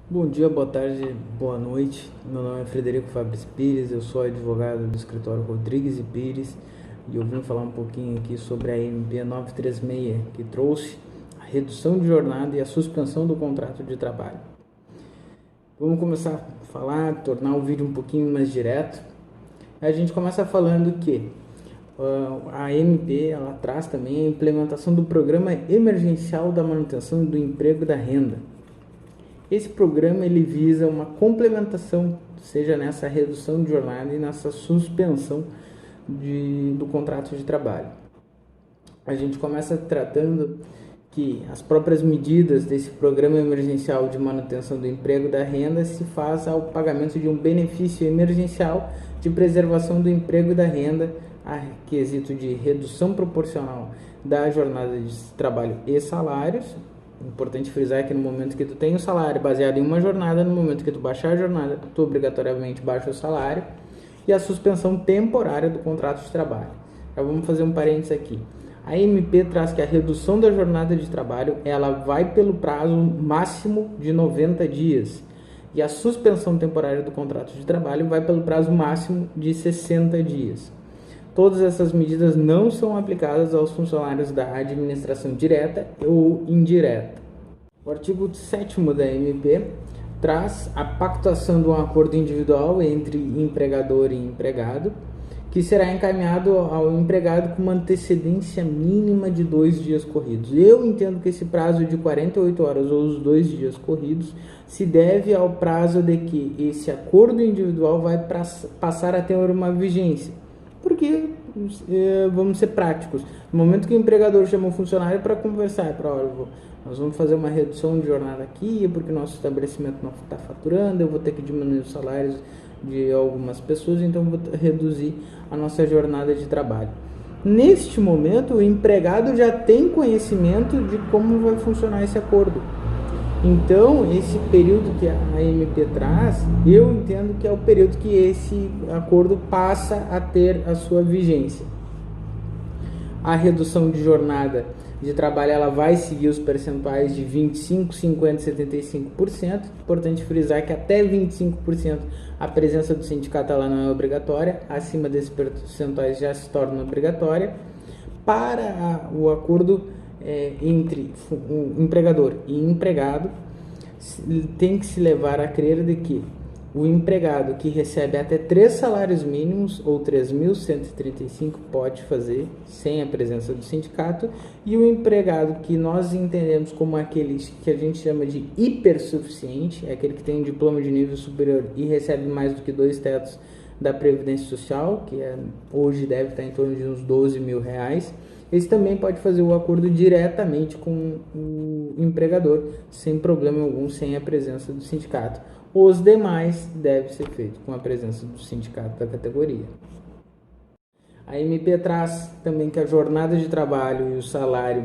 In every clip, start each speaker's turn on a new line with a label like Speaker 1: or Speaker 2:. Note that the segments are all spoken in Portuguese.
Speaker 1: Bom dia, boa tarde, boa noite. Meu nome é Frederico Fabris Pires, eu sou advogado do escritório Rodrigues e Pires e eu vim falar um pouquinho aqui sobre a MP 936, que trouxe a redução de jornada e a suspensão do contrato de trabalho. Vamos começar a falar, tornar o vídeo um pouquinho mais direto. A gente começa falando que a MP ela traz também a implementação do Programa Emergencial da Manutenção do Emprego e da Renda. Esse programa ele visa uma complementação, seja nessa redução de jornada e nessa suspensão do contrato de trabalho. A gente começa tratando que as próprias medidas desse programa emergencial de manutenção do emprego e da renda se faz ao pagamento de um benefício emergencial de preservação do emprego e da renda a quesito de redução proporcional da jornada de trabalho e salários. Importante frisar que no momento que tu tem o salário baseado em uma jornada, no momento que tu baixar a jornada, tu obrigatoriamente baixa o salário, e a suspensão temporária do contrato de trabalho. Já vamos fazer um parênteses aqui. A MP traz que a redução da jornada de trabalho ela vai pelo prazo máximo de 90 dias e a suspensão temporária do contrato de trabalho vai pelo prazo máximo de 60 dias. Todas essas medidas não são aplicadas aos funcionários da administração direta ou indireta. O artigo 7º da MP traz a pactuação de um acordo individual entre empregador e empregado, que será encaminhado ao empregado com uma antecedência mínima de 2 dias corridos. Eu entendo que esse prazo de 48 horas ou os 2 dias corridos se deve ao prazo de que esse acordo individual vai passar a ter uma vigência. Porque, vamos ser práticos, no momento que o empregador chama o funcionário para conversar, para olha, nós vamos fazer uma redução de jornada aqui, porque nosso estabelecimento não está faturando, eu vou ter que diminuir os salários de algumas pessoas, então eu vou reduzir a nossa jornada de trabalho. Neste momento, o empregado já tem conhecimento de como vai funcionar esse acordo. Então, esse período que a MP traz, eu entendo que é o período que esse acordo passa a ter a sua vigência. A redução de jornada de trabalho ela vai seguir os percentuais de 25%, 50% e 75%. Importante frisar que até 25% a presença do sindicato ela não é obrigatória, acima desses percentuais já se torna obrigatória. Para o acordo entre o empregador e empregado, tem que se levar a crer de que o empregado que recebe até 3 salários mínimos ou 3.135 pode fazer sem a presença do sindicato, e o empregado que nós entendemos como aquele que a gente chama de hipersuficiente, é aquele que tem um diploma de nível superior e recebe mais do que 2 tetos da Previdência Social, que hoje deve estar em torno de uns R$ 12.000, esse também pode fazer o acordo diretamente com o empregador, sem problema algum, sem a presença do sindicato. Os demais deve ser feito com a presença do sindicato da categoria. A MP traz também que a jornada de trabalho e o salário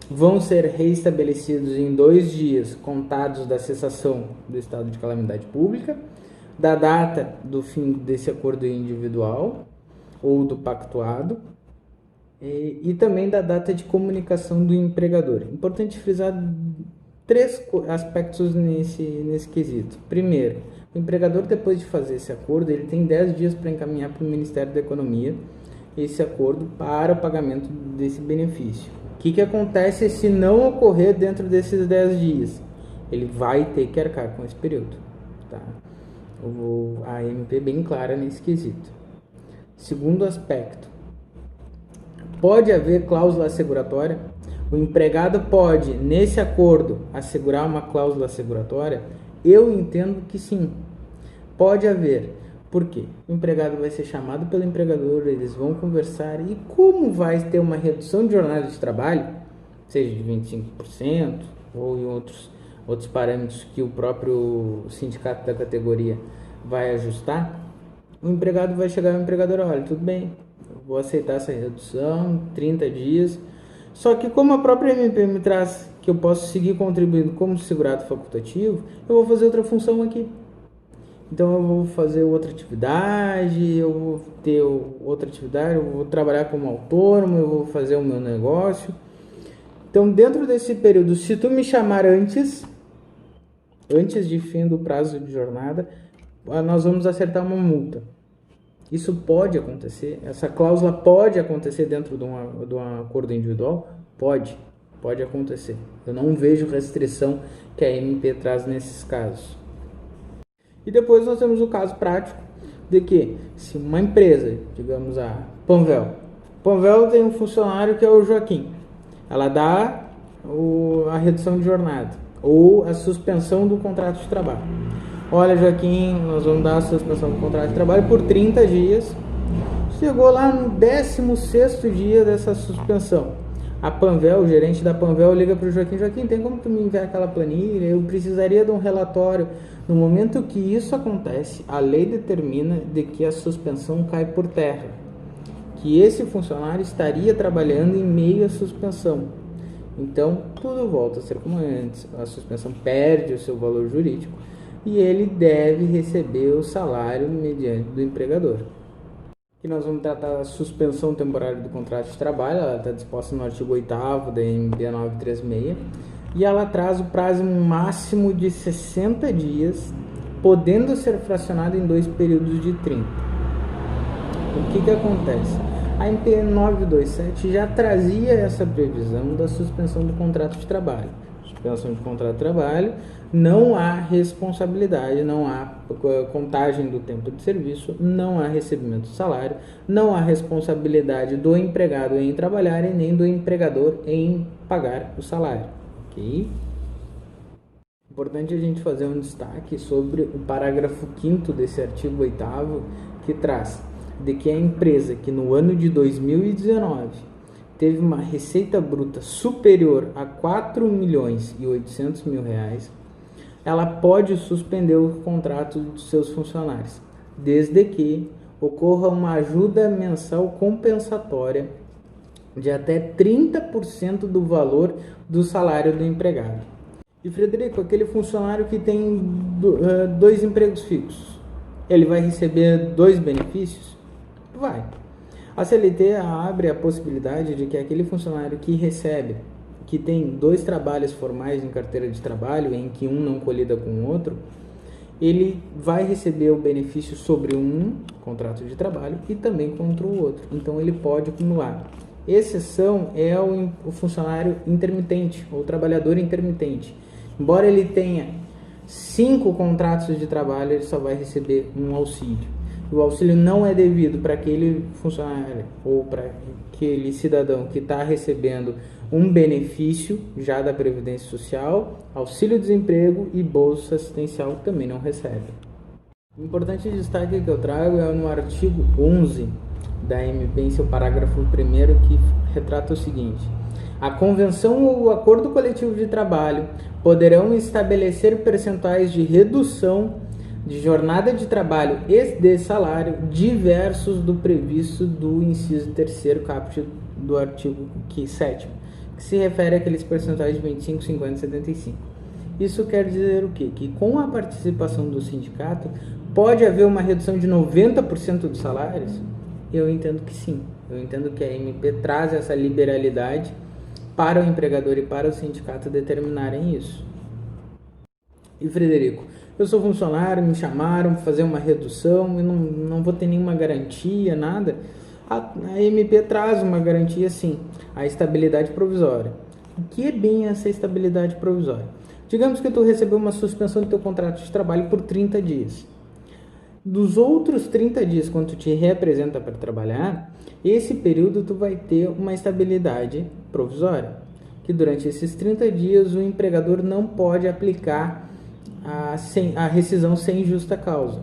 Speaker 1: vão ser reestabelecidos em 2 dias contados da cessação do estado de calamidade pública, da data do fim desse acordo individual ou do pactuado, e também da data de comunicação do empregador. Importante frisar 3 aspectos nesse quesito. Primeiro, o empregador, depois de fazer esse acordo, ele tem 10 dias para encaminhar para o Ministério da Economia esse acordo para o pagamento desse benefício. O que acontece se não ocorrer dentro desses 10 dias? Ele vai ter que arcar com esse período. Tá? A MP é bem clara nesse quesito. Segundo aspecto, pode haver cláusula asseguratória? O empregado pode, nesse acordo, assegurar uma cláusula asseguratória? Eu entendo que sim, pode haver. Por quê? O empregado vai ser chamado pelo empregador, eles vão conversar, e como vai ter uma redução de jornada de trabalho, seja de 25% ou em outros parâmetros que o próprio sindicato da categoria vai ajustar, o empregado vai chegar ao empregador, olha, tudo bem, eu vou aceitar essa redução, 30 dias, só que como a própria MP me traz que eu posso seguir contribuindo como segurado facultativo, eu vou fazer outra função aqui. Então eu vou fazer outra atividade, eu vou ter outra atividade, eu vou trabalhar como autônomo, eu vou fazer o meu negócio. Então dentro desse período, se tu me chamar antes, antes de fim do prazo de jornada, nós vamos acertar uma multa. Isso pode acontecer, essa cláusula pode acontecer dentro de um acordo individual? Pode acontecer. Eu não vejo restrição que a MP traz nesses casos. E depois nós temos o caso prático de que, se uma empresa, digamos a Panvel tem um funcionário que é o Joaquim, ela dá a redução de jornada ou a suspensão do contrato de trabalho. Olha, Joaquim, nós vamos dar a suspensão do contrato de trabalho por 30 dias. Chegou lá no 16º dia dessa suspensão. A Panvel, o gerente da Panvel, liga para o Joaquim: Joaquim, tem como tu me enviar aquela planilha? Eu precisaria de um relatório. No momento que isso acontece, a lei determina de que a suspensão cai por terra, que esse funcionário estaria trabalhando em meio à suspensão. Então, tudo volta a ser como antes. A suspensão perde o seu valor jurídico e ele deve receber o salário mediante do empregador. E nós vamos tratar da suspensão temporária do contrato de trabalho. Ela está disposta no artigo 8º da MP 936 e ela traz o prazo máximo de 60 dias, podendo ser fracionado em 2 períodos de 30. O que acontece? A MP 927 já trazia essa previsão da suspensão do contrato de trabalho. Suspensão de contrato de trabalho, não há responsabilidade, não há contagem do tempo de serviço, não há recebimento de salário, não há responsabilidade do empregado em trabalhar e nem do empregador em pagar o salário. Ok? Importante a gente fazer um destaque sobre o parágrafo 5º desse artigo 8º, que traz de que a empresa que no ano de 2019 teve uma receita bruta superior a R$ 4.800.000, ela pode suspender o contrato dos seus funcionários, desde que ocorra uma ajuda mensal compensatória de até 30% do valor do salário do empregado. E Frederico, aquele funcionário que tem 2 empregos fixos, ele vai receber 2 benefícios? Vai. A CLT abre a possibilidade de que aquele funcionário que tem 2 trabalhos formais em carteira de trabalho, em que um não colida com o outro, ele vai receber o benefício sobre um contrato de trabalho e também contra o outro. Então ele pode acumular. Exceção é o funcionário intermitente, ou trabalhador intermitente. Embora ele tenha 5 contratos de trabalho, ele só vai receber um auxílio. O auxílio não é devido para aquele funcionário ou para aquele cidadão que está recebendo um benefício já da Previdência Social, auxílio-desemprego e bolsa assistencial também não recebe. O importante destaque que eu trago é no artigo 11 da MP, em seu parágrafo 1º, que retrata o seguinte: a convenção ou o acordo coletivo de trabalho poderão estabelecer percentuais de redução de jornada de trabalho e de salário diversos do previsto do inciso 3º caput do artigo 7º, que se refere àqueles percentuais de 25, 50 e 75. Isso quer dizer o quê? Que com a participação do sindicato pode haver uma redução de 90% dos salários? Eu entendo que sim. Eu entendo que a MP traz essa liberalidade para o empregador e para o sindicato determinarem isso. E Frederico, eu sou funcionário, me chamaram para fazer uma redução, eu não vou ter nenhuma garantia, nada. A MP traz uma garantia, sim, a estabilidade provisória. O que é bem essa estabilidade provisória? Digamos que tu recebeu uma suspensão do teu contrato de trabalho por 30 dias. Dos outros 30 dias, quando tu te reapresenta para trabalhar, esse período tu vai ter uma estabilidade provisória, que durante esses 30 dias o empregador não pode aplicar a rescisão sem justa causa.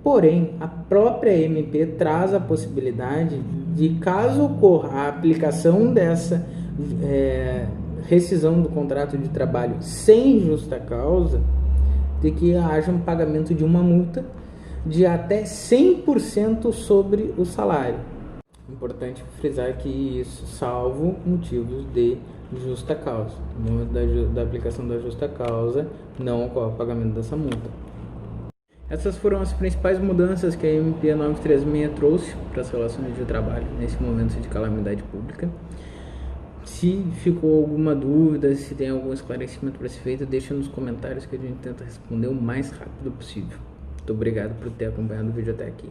Speaker 1: Porém, a própria MP traz a possibilidade de, caso ocorra a aplicação dessa rescisão do contrato de trabalho sem justa causa, de que haja um pagamento de uma multa de até 100% sobre o salário. Importante frisar que isso salvo motivos de justa causa. No momento da aplicação da justa causa, não ocorre o pagamento dessa multa. Essas foram as principais mudanças que a MP 936 trouxe para as relações de trabalho nesse momento de calamidade pública. Se ficou alguma dúvida, se tem algum esclarecimento para ser feito, deixa nos comentários que a gente tenta responder o mais rápido possível. Muito obrigado por ter acompanhado o vídeo até aqui.